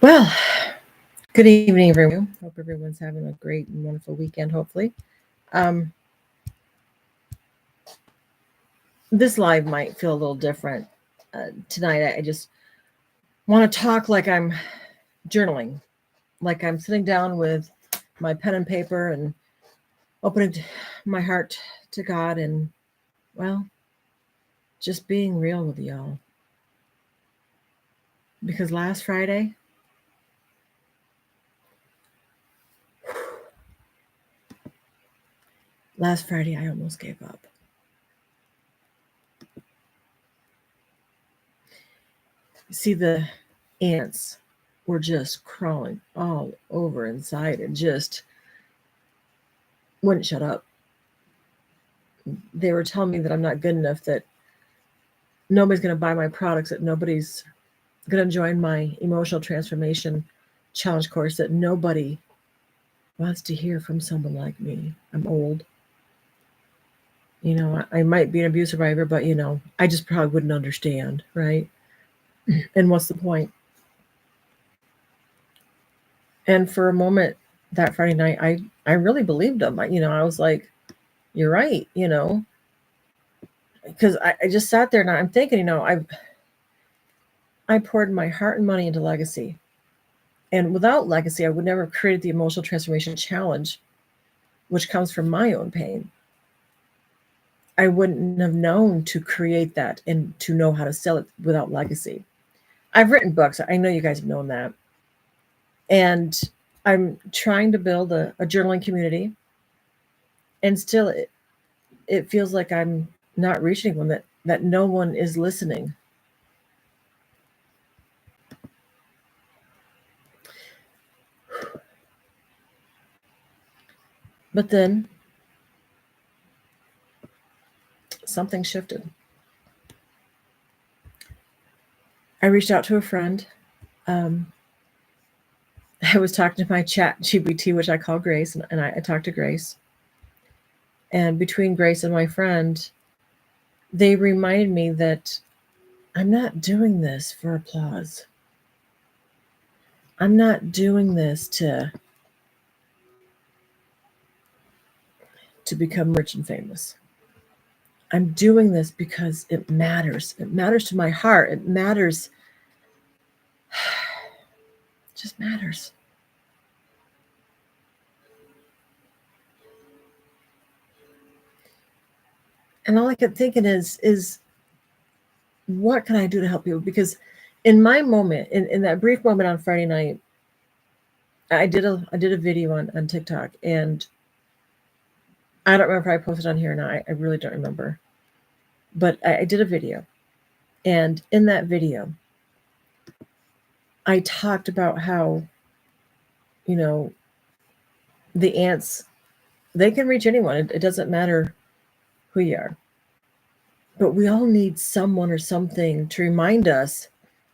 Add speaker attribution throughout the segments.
Speaker 1: Well, good evening, everyone. Hope everyone's having a great and wonderful weekend, hopefully. Um, this live might feel a little different tonight. I just want to talk like I'm journaling, like I'm sitting down with my pen and paper and opening my heart to God and, well, just being real with y'all. Because last Friday, I almost gave up. See, the ants were just crawling all over inside and just wouldn't shut up. They were telling me that I'm not good enough, that nobody's going to buy my products, that nobody's going to join my emotional transformation challenge course, that nobody wants to hear from someone like me. I'm old. I might be an abuse survivor, but, I just probably wouldn't understand, right? And what's the point? And for a moment that Friday night, I really believed them. I was like, you're right, because I just sat there and I'm thinking, I poured my heart and money into legacy. And without legacy, I would never have created the emotional transformation challenge, which comes from my own pain. I wouldn't have known to create that and to know how to sell it without legacy. I've written books. I know you guys have known that. And I'm trying to build a journaling community. And still, it feels like I'm not reaching one, that no one is listening. But then something shifted. I reached out to a friend. Um, I was talking to my chat GPT, which I call Grace, and I talked to Grace. And between Grace and my friend, they reminded me that I'm not doing this for applause. I'm not doing this to become rich and famous. I'm doing this because it matters. It matters to my heart. It matters. It just matters. And all I kept thinking is what can I do to help people? Because in my moment, in that brief moment on Friday night, I did a video on TikTok, and I don't remember if I posted on here or not. I really don't remember. But I did a video. And in that video, I talked about how, you know, the ants, they can reach anyone. It doesn't matter who you are. But we all need someone or something to remind us.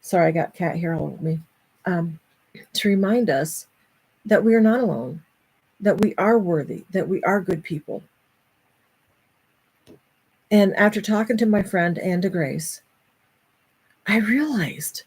Speaker 1: Sorry, I got cat hair all over me. Um, to remind us that we are not alone, that we are worthy, that we are good people. And after talking to my friend and to Grace, I realized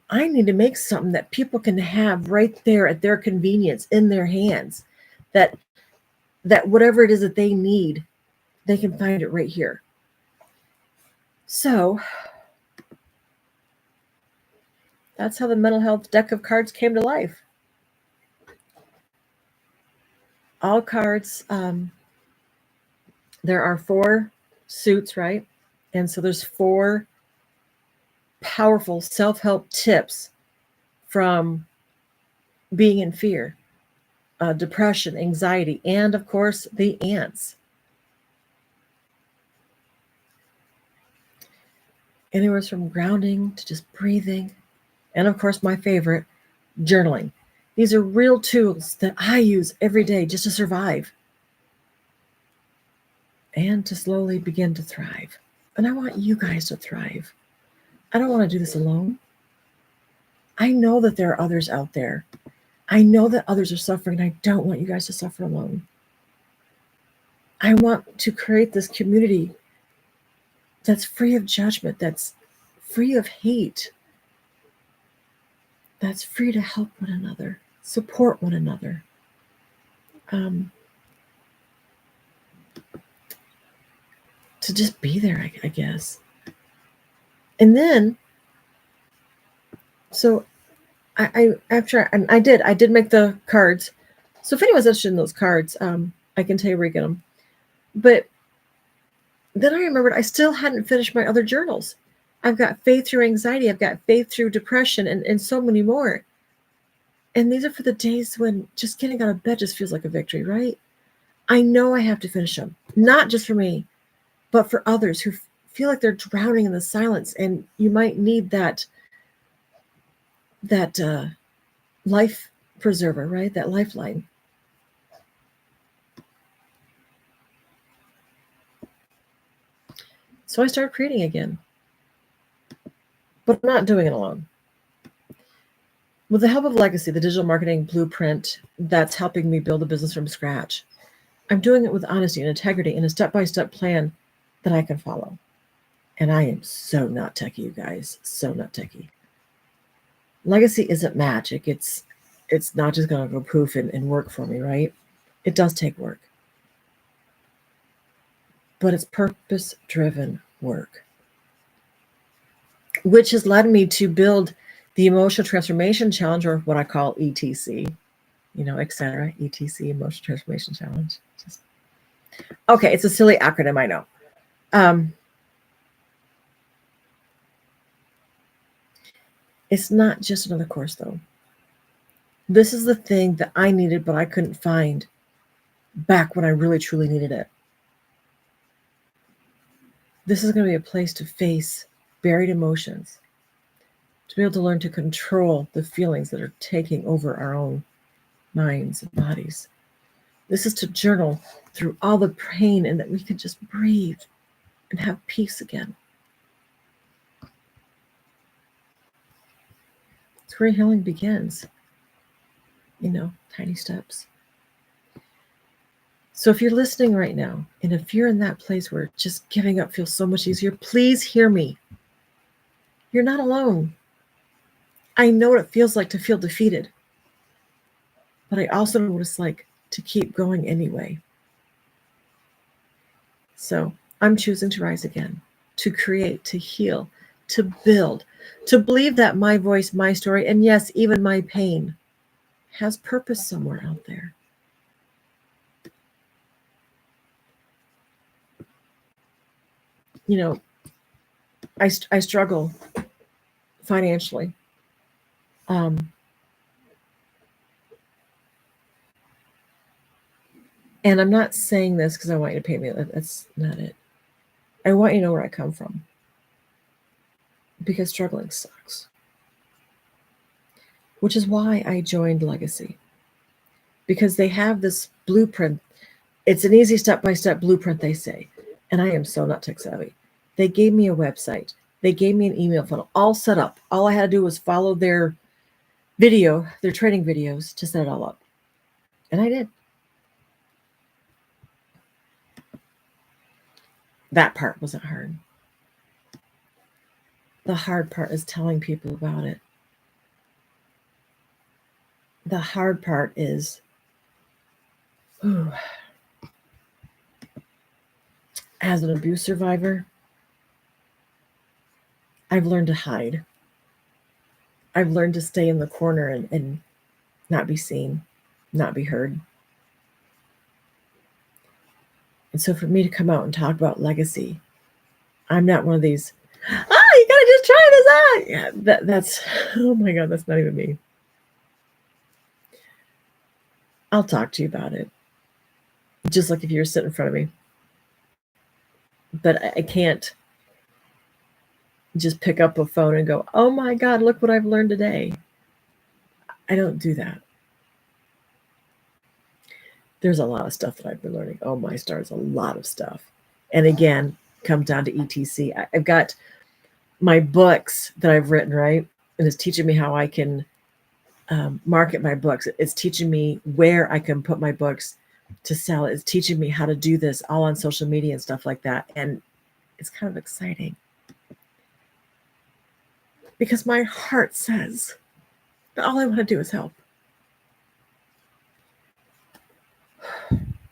Speaker 1: I need to make something that people can have right there at their convenience in their hands. That whatever it is that they need, they can find it right here. So that's how the mental health deck of cards came to life. All cards, there are 4 suits, right? And so there's 4 powerful self-help tips from being in fear, depression, anxiety, and of course the ants. Anywhere from grounding to just breathing, and of course my favorite, journaling. These are real tools that I use every day just to survive and to slowly begin to thrive. And I want you guys to thrive. I don't want to do this alone. I know that there are others out there. I know that others are suffering, and I don't want you guys to suffer alone. I want to create this community that's free of judgment, that's free of hate, that's free to help one another, support one another. To just be there, I guess. And then, so I did make the cards. So if anyone's interested in those cards, I can tell you where you get them. But then I remembered I still hadn't finished my other journals. I've got faith through anxiety. I've got faith through depression and so many more. And these are for the days when just getting out of bed just feels like a victory, right? I know I have to finish them, not just for me, but for others who feel like they're drowning in the silence. And you might need that life preserver, right? That lifeline. So I started creating again. But I'm not doing it alone. With the help of Legacy, the digital marketing blueprint that's helping me build a business from scratch, I'm doing it with honesty and integrity in a step-by-step plan that I can follow. And I am so not techie, you guys. So not techie. Legacy isn't magic. It's not just going to go poof and work for me, right? It does take work. But it's purpose-driven work, which has led me to build the Emotional Transformation Challenge, or what I call ETC, etc. ETC, Emotional Transformation Challenge. Okay, it's a silly acronym, I know. It's not just another course, though. This is the thing that I needed, but I couldn't find back when I really, truly needed it. This is going to be a place to face buried emotions, to be able to learn to control the feelings that are taking over our own minds and bodies. This is to journal through all the pain and that we can just breathe and have peace again. It's where healing begins. Tiny steps. So if you're listening right now, and if you're in that place where just giving up feels so much easier, please hear me. You're not alone. I know what it feels like to feel defeated, but I also know what it's like to keep going anyway. So I'm choosing to rise again, to create, to heal, to build, to believe that my voice, my story, and yes, even my pain has purpose somewhere out there. I struggle financially. And I'm not saying this because I want you to pay me. That's not it. I want you to know where I come from. Because struggling sucks. Which is why I joined Legacy. Because they have this blueprint. It's an easy step-by-step blueprint, they say. And I am so not tech savvy. They gave me a website. They gave me an email funnel, all set up. All I had to do was follow their training videos to set it all up. And I did. That part wasn't hard. The hard part is telling people about it. The hard part is, as an abuse survivor, I've learned to hide. I've learned to stay in the corner and not be seen, not be heard. And so for me to come out and talk about Legacy, I'm not one of these, you gotta just try this out. Yeah, that's, oh my God, that's not even me. I'll talk to you about it. Just like if you were sitting in front of me. But I can't just pick up a phone and go, oh my God, look what I've learned today. I don't do that. There's a lot of stuff that I've been learning. Oh my stars, a lot of stuff. And again, comes down to ETC. I've got my books that I've written, right? And it's teaching me how I can market my books. It's teaching me where I can put my books to sell. It's teaching me how to do this all on social media and stuff like that. And it's kind of exciting. Because my heart says But all I want to do is help.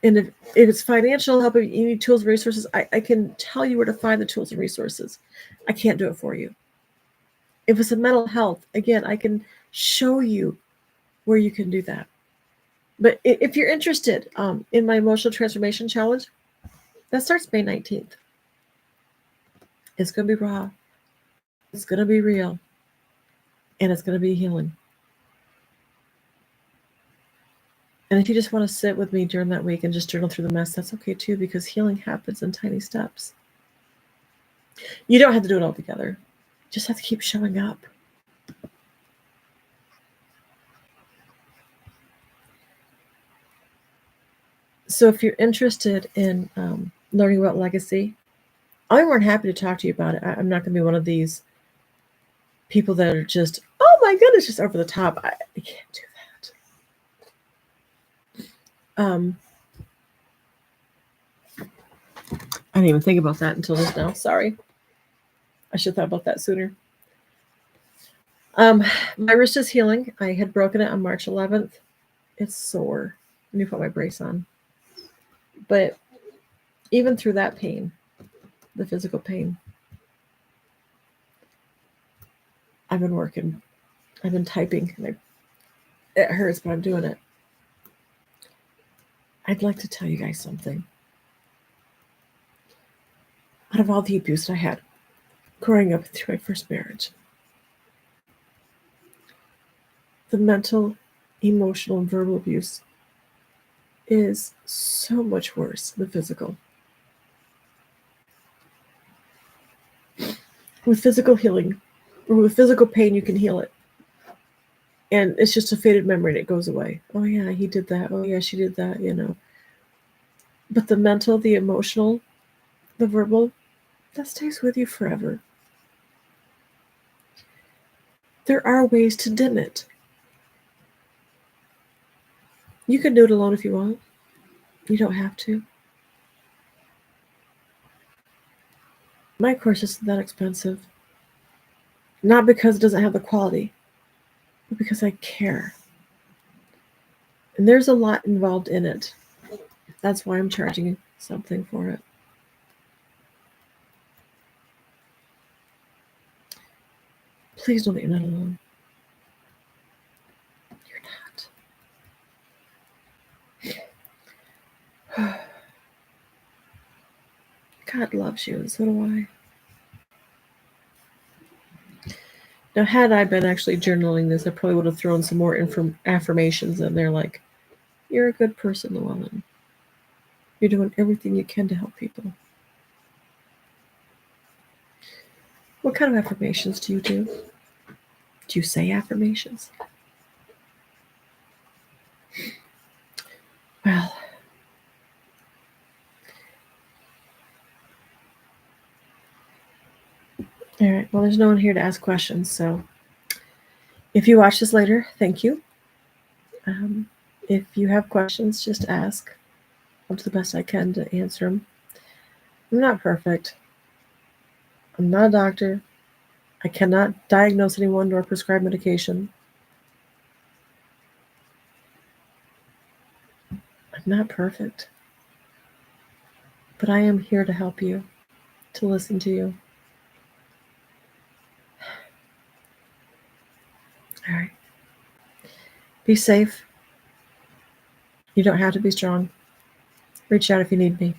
Speaker 1: And if it's financial help, if you need tools and resources, I can tell you where to find the tools and resources. I can't do it for you. If it's a mental health, again, I can show you where you can do that. But if you're interested in my emotional transformation challenge, that starts May 19th. It's going to be raw. It's going to be real. And it's going to be healing. And if you just want to sit with me during that week and just journal through the mess, that's okay too, because healing happens in tiny steps. You don't have to do it all together. You just have to keep showing up. So if you're interested in learning about legacy, I'm more than happy to talk to you about it. I'm not going to be one of these people that are just, oh my goodness, just over the top. I can't do that. I didn't even think about that until just now. Sorry. I should have thought about that sooner. My wrist is healing. I had broken it on March 11th. It's sore. Let me put my brace on. But even through that pain, the physical pain, I've been working. I've been typing. And it hurts, but I'm doing it. I'd like to tell you guys something. Out of all the abuse I had growing up through my first marriage, the mental, emotional, and verbal abuse is so much worse than the physical. With physical healing, or with physical pain, you can heal it. And it's just a faded memory and it goes away. Oh yeah, he did that. Oh yeah, she did that, But the mental, the emotional, the verbal, that stays with you forever. There are ways to dim it. You can do it alone if you want. You don't have to. My course isn't that expensive. Not because it doesn't have the quality, but because I care. And there's a lot involved in it. That's why I'm charging something for it. Please know that you're not alone. You're not. God loves you, and so do I. Now, had I been actually journaling this, I probably would have thrown some more affirmations in there, like, you're a good person, Llewellyn. You're doing everything you can to help people. What kind of affirmations do you do? Do you say affirmations? Well, all right. Well, there's no one here to ask questions, so if you watch this later, thank you. If you have questions, just ask. I'll do the best I can to answer them. I'm not perfect. I'm not a doctor. I cannot diagnose anyone nor prescribe medication. I'm not perfect. But I am here to help you, to listen to you. All right. Be safe. You don't have to be strong. Reach out if you need me.